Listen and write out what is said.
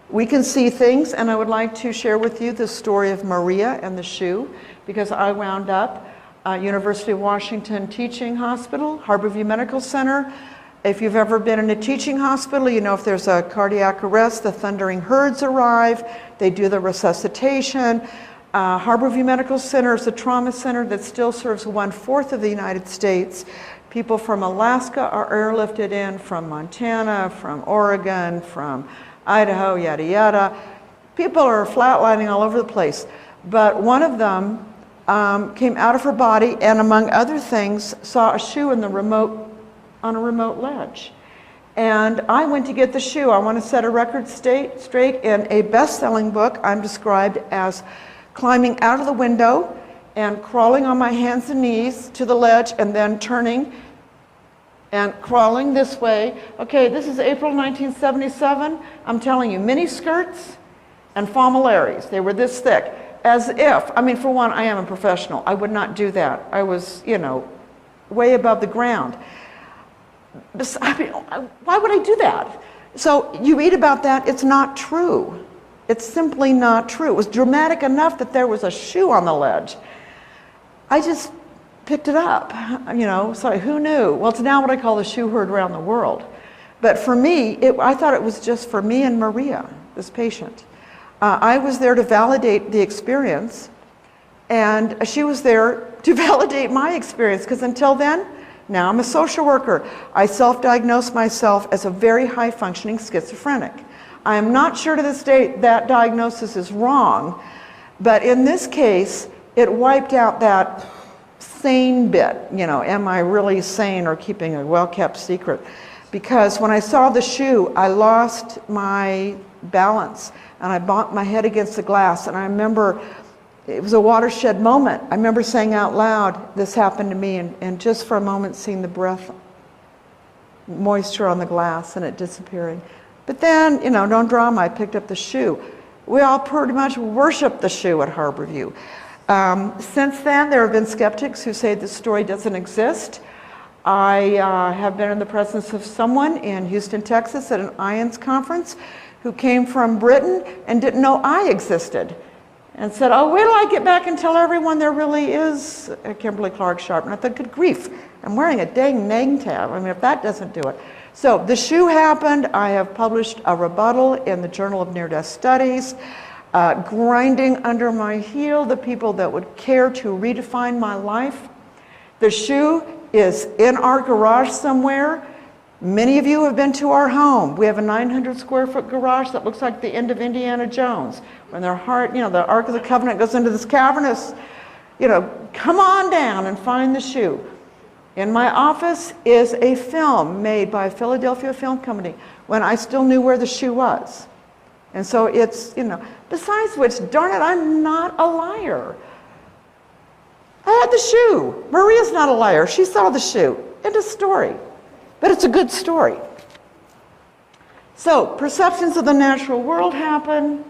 We can see things, and I would like to share with you the story of Maria and the shoe, because I wound up at University of Washington Teaching Hospital, Harborview Medical Center. If you've ever been in a teaching hospital, you know if there's a cardiac arrest, the thundering herds arrive, they do the resuscitation. Harborview Medical Center is a trauma center that still serves 1/4 of the United States. People from Alaska are airlifted in, from Montana, from Oregon, from Idaho, yada yada. People are flatlining all over the place. But one of them came out of her body and, among other things, saw a shoe on a remote ledge. And I went to get the shoe. I want to set a record straight. In a best-selling book, I'm described as climbing out of the window and crawling on my hands and knees to the ledge and then turning and crawling this way. Okay, this is April 1977. I'm telling you, mini skirts and formularies. They were this thick. As if, I mean, for one, I am a professional. I would not do that. I was, you know, way above the ground. I mean, why would I do that? So you read about that, it's not true. It's simply not true. It was dramatic enough that there was a shoe on the ledge. I just picked it up, you know, so who knew? Well, it's now what I call the shoe heard around the world. But for me, I thought it was just for me and Maria, this patient. I was there to validate the experience, and she was there to validate my experience, because until then, now I'm a social worker. I self-diagnosed myself as a very high-functioning schizophrenic. I am not sure to this day that diagnosis is wrong, but in this case, it wiped out that sane bit. You know, am I really sane or keeping a well-kept secret? Because when I saw the shoe, I lost my balance and I bumped my head against the glass, and I remember it was a watershed moment. I remember saying out loud, this happened to me, and just for a moment seeing the breath, moisture on the glass and it disappearing. But then, you know, no drama, I picked up the shoe. We all pretty much worship the shoe at Harborview. Since then, there have been skeptics who say this story doesn't exist. I have been in the presence of someone in Houston, Texas at an IONS conference who came from Britain and didn't know I existed, and said, oh, wait till I get back and tell everyone there really is a Kimberly Clark Sharp. And I thought, good grief, I'm wearing a dang name tab. I mean, if that doesn't do it. So the shoe happened. I have published a rebuttal in the Journal of Near-Death Studies, grinding under my heel the people that would care to redefine my life. The shoe is in our garage somewhere. Many of you have been to our home. We have a 900 square foot garage that looks like the end of Indiana Jones. When their heart, you know, the Ark of the Covenant goes into this cavernous, you know, come on down and find the shoe. In my office is a film made by a Philadelphia film company when I still knew where the shoe was. And so it's, you know, besides which, darn it, I'm not a liar. I had the shoe. Maria's not a liar. She saw the shoe. End of story. But it's a good story. So perceptions of the natural world happen.